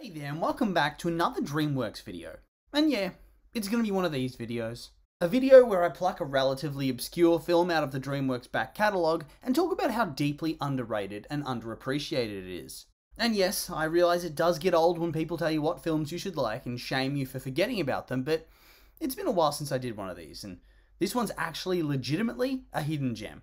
Hey there and welcome back to another Dreamworks video. And yeah, it's going to be one of these videos. A video where I pluck a relatively obscure film out of the Dreamworks back catalogue and talk about how deeply underrated and underappreciated it is. And yes, I realise it does get old when people tell you what films you should like and shame you for forgetting about them, but it's been a while since I did one of these, and this one's actually legitimately a hidden gem.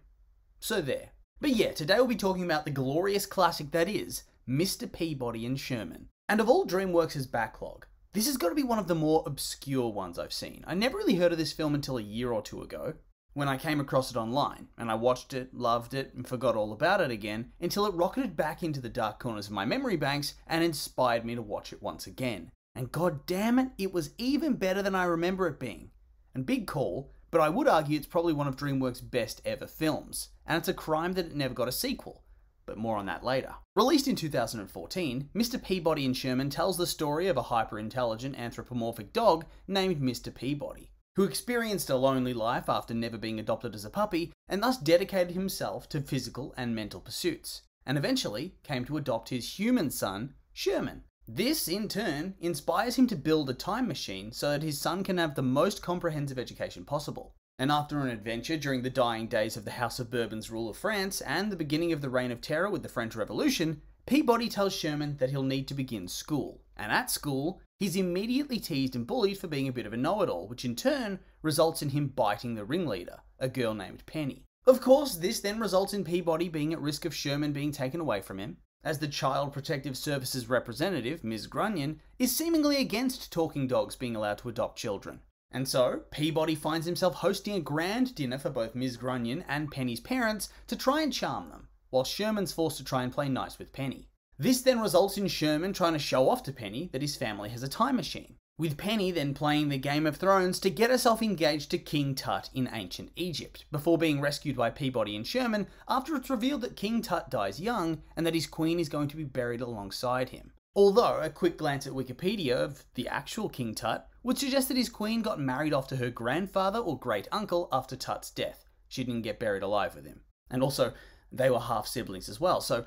So there. But yeah, today we'll be talking about the glorious classic that is Mr. Peabody and Sherman. And of all Dreamworks' backlog, this has got to be one of the more obscure ones I've seen. I never really heard of this film until a year or two ago, when I came across it online, and I watched it, loved it, and forgot all about it again, until it rocketed back into the dark corners of my memory banks and inspired me to watch it once again. And god damn it, it was even better than I remember it being. And big call, but I would argue it's probably one of Dreamworks' best ever films, and it's a crime that it never got a sequel. But more on that later. Released in 2014, Mr. Peabody and Sherman tells the story of a hyper-intelligent anthropomorphic dog named Mr. Peabody, who experienced a lonely life after never being adopted as a puppy, and thus dedicated himself to physical and mental pursuits, and eventually came to adopt his human son, Sherman. This, in turn, inspires him to build a time machine so that his son can have the most comprehensive education possible. And after an adventure during the dying days of the House of Bourbon's rule of France and the beginning of the Reign of Terror with the French Revolution, Peabody tells Sherman that he'll need to begin school. And at school, he's immediately teased and bullied for being a bit of a know-it-all, which in turn results in him biting the ringleader, a girl named Penny. Of course, this then results in Peabody being at risk of Sherman being taken away from him, as the Child Protective Services representative, Ms. Grunion, is seemingly against talking dogs being allowed to adopt children. And so, Peabody finds himself hosting a grand dinner for both Ms. Grunion and Penny's parents to try and charm them, while Sherman's forced to try and play nice with Penny. This then results in Sherman trying to show off to Penny that his family has a time machine, with Penny then playing the Game of Thrones to get herself engaged to King Tut in ancient Egypt, before being rescued by Peabody and Sherman after it's revealed that King Tut dies young and that his queen is going to be buried alongside him. Although, a quick glance at Wikipedia of the actual King Tut would suggest that his queen got married off to her grandfather or great-uncle after Tut's death. She didn't get buried alive with him. And also, they were half-siblings as well, so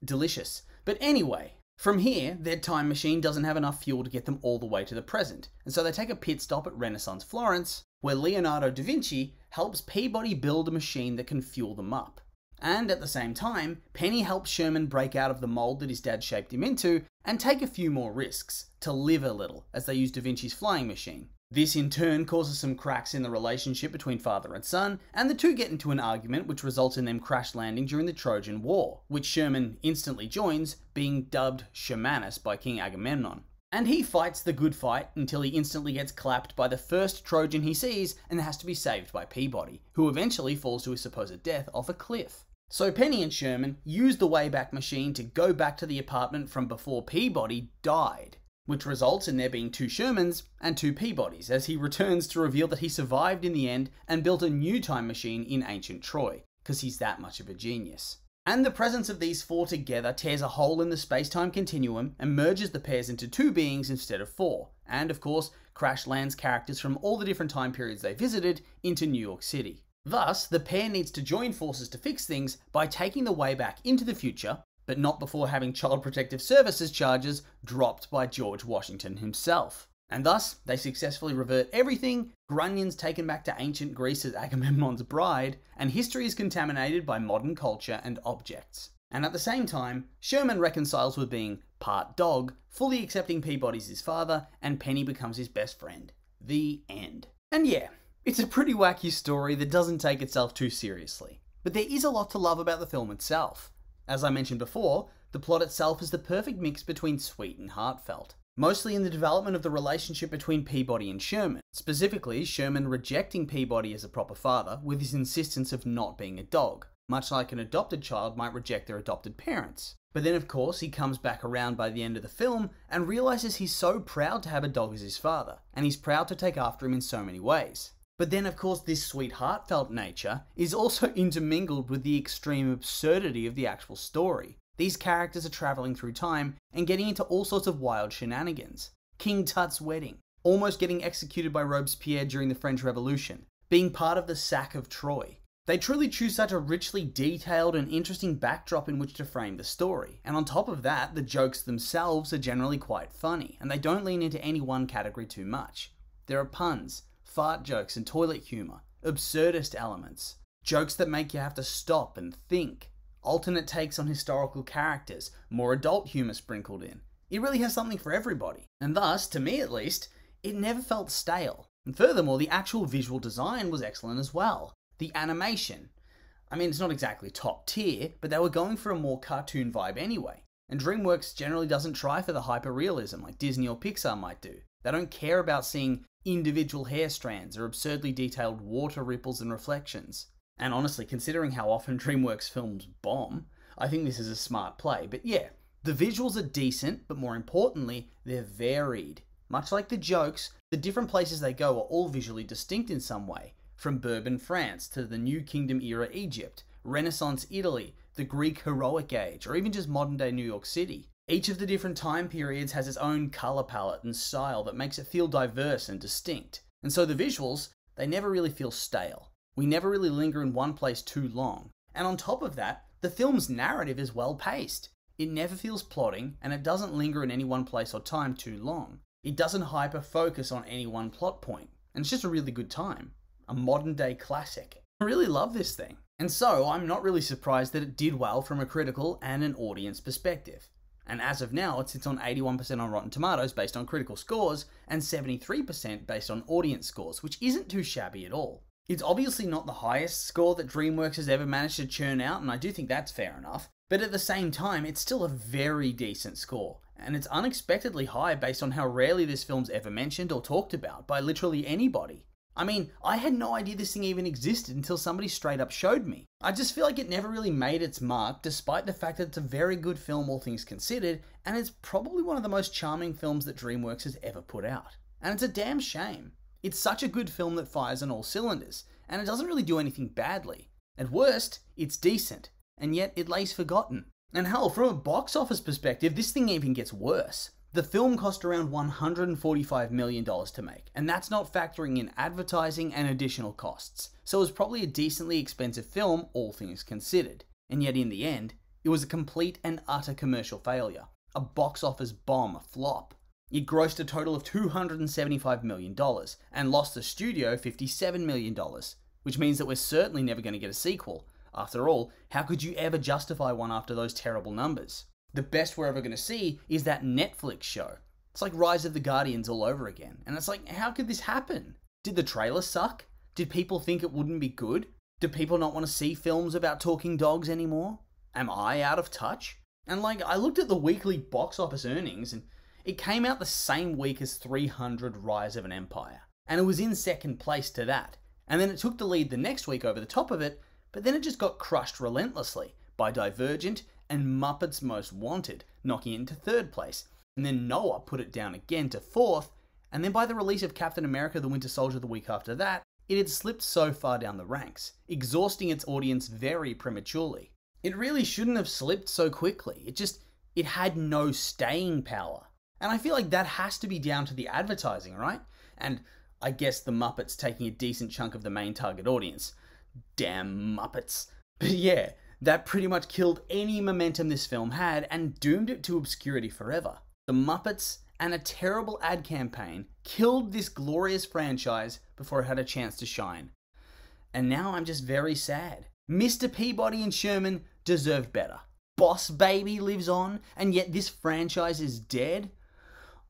delicious. But anyway, from here, their time machine doesn't have enough fuel to get them all the way to the present, and so they take a pit stop at Renaissance Florence, where Leonardo da Vinci helps Peabody build a machine that can fuel them up. And at the same time, Penny helps Sherman break out of the mold that his dad shaped him into and take a few more risks, to live a little, as they use Da Vinci's flying machine. This in turn causes some cracks in the relationship between father and son, and the two get into an argument which results in them crash landing during the Trojan War, which Sherman instantly joins, being dubbed Shermanus by King Agamemnon. And he fights the good fight until he instantly gets clapped by the first Trojan he sees and has to be saved by Peabody, who eventually falls to his supposed death off a cliff. So Penny and Sherman use the Wayback Machine to go back to the apartment from before Peabody died, which results in there being two Shermans and two Peabodys, as he returns to reveal that he survived in the end and built a new time machine in ancient Troy, because he's that much of a genius. And the presence of these four together tears a hole in the space-time continuum and merges the pairs into two beings instead of four, and of course, crash lands characters from all the different time periods they visited into New York City. Thus, the pair needs to join forces to fix things by taking the way back into the future, but not before having Child Protective Services charges dropped by George Washington himself. And thus, they successfully revert everything, Grunion's taken back to ancient Greece as Agamemnon's bride, and history is contaminated by modern culture and objects. And at the same time, Sherman reconciles with being part dog, fully accepting Peabody's his father, and Penny becomes his best friend. The end. And yeah, it's a pretty wacky story that doesn't take itself too seriously, but there is a lot to love about the film itself. As I mentioned before, the plot itself is the perfect mix between sweet and heartfelt, mostly in the development of the relationship between Peabody and Sherman, specifically Sherman rejecting Peabody as a proper father with his insistence of not being a dog, much like an adopted child might reject their adopted parents. But then of course he comes back around by the end of the film and realises he's so proud to have a dog as his father, and he's proud to take after him in so many ways. But then of course this sweet heartfelt nature is also intermingled with the extreme absurdity of the actual story. These characters are travelling through time and getting into all sorts of wild shenanigans. King Tut's wedding, almost getting executed by Robespierre during the French Revolution, being part of the sack of Troy, They truly choose such a richly detailed and interesting backdrop in which to frame the story, and on top of that, the jokes themselves are generally quite funny, and they don't lean into any one category too much. There are puns, fart jokes and toilet humour, absurdist elements, jokes that make you have to stop and think, alternate takes on historical characters, more adult humour sprinkled in. It really has something for everybody, and thus, to me at least, it never felt stale. And furthermore, the actual visual design was excellent as well. The animation, I mean, it's not exactly top tier, but they were going for a more cartoon vibe anyway. And Dreamworks generally doesn't try for the hyper-realism like Disney or Pixar might do. They don't care about seeing individual hair strands or absurdly detailed water ripples and reflections. And honestly, considering how often Dreamworks films bomb, I think this is a smart play. But yeah, the visuals are decent, but more importantly, they're varied. Much like the jokes, the different places they go are all visually distinct in some way. From Bourbon France to the New Kingdom era Egypt, Renaissance Italy, the Greek heroic age, or even just modern day New York City. Each of the different time periods has its own colour palette and style that makes it feel diverse and distinct. And so the visuals, they never really feel stale. We never really linger in one place too long. And on top of that, the film's narrative is well paced. It never feels plotting, and it doesn't linger in any one place or time too long. It doesn't hyper focus on any one plot point. And it's just a really good time. A modern day classic. I really love this thing. And so I'm not really surprised that it did well from a critical and an audience perspective. And as of now, it sits on 81% on Rotten Tomatoes based on critical scores and 73% based on audience scores, which isn't too shabby at all. It's obviously not the highest score that Dreamworks has ever managed to churn out, and I do think that's fair enough, but at the same time, it's still a very decent score, and it's unexpectedly high based on how rarely this film's ever mentioned or talked about by literally anybody. I mean, I had no idea this thing even existed until somebody straight up showed me. I just feel like it never really made its mark, despite the fact that it's a very good film all things considered, and it's probably one of the most charming films that Dreamworks has ever put out. And it's a damn shame. It's such a good film that fires on all cylinders, and it doesn't really do anything badly. At worst, it's decent, and yet it lays forgotten. And hell, from a box office perspective, this thing even gets worse. The film cost around $145 million to make, and that's not factoring in advertising and additional costs, so it was probably a decently expensive film, all things considered. And yet in the end, it was a complete and utter commercial failure. A box office bomb, a flop. It grossed a total of $275 million, and lost the studio $57 million, which means that we're certainly never going to get a sequel. After all, how could you ever justify one after those terrible numbers? The best we're ever going to see is that Netflix show. It's like Rise of the Guardians all over again. And it's like, how could this happen? Did the trailer suck? Did people think it wouldn't be good? Do people not want to see films about talking dogs anymore? Am I out of touch? And like, I looked at the weekly box office earnings and it came out the same week as 300 Rise of an Empire. And it was in second place to that. And then it took the lead the next week over the top of it, but then it just got crushed relentlessly by Divergent and Muppets Most Wanted, knocking it into third place. And then Noah put it down again to fourth, and then by the release of Captain America the Winter Soldier the week after that, it had slipped so far down the ranks, exhausting its audience very prematurely. It really shouldn't have slipped so quickly. It had no staying power. And I feel like that has to be down to the advertising, right? And I guess the Muppets taking a decent chunk of the main target audience. Damn Muppets. But yeah, that pretty much killed any momentum this film had and doomed it to obscurity forever. The Muppets and a terrible ad campaign killed this glorious franchise before it had a chance to shine. And now I'm just very sad. Mr. Peabody and Sherman deserve better. Boss Baby lives on, and yet this franchise is dead?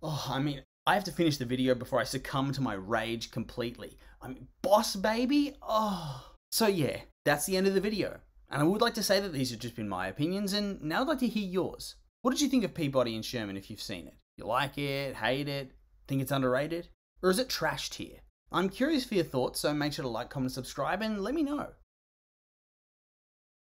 Oh, I mean, I have to finish the video before I succumb to my rage completely. I mean, Boss Baby? Oh. So yeah, that's the end of the video. And I would like to say that these have just been my opinions, and now I'd like to hear yours. What did you think of Peabody and Sherman if you've seen it? You like it, hate it, think it's underrated? Or is it trash tier? I'm curious for your thoughts, so make sure to like, comment, subscribe, and let me know.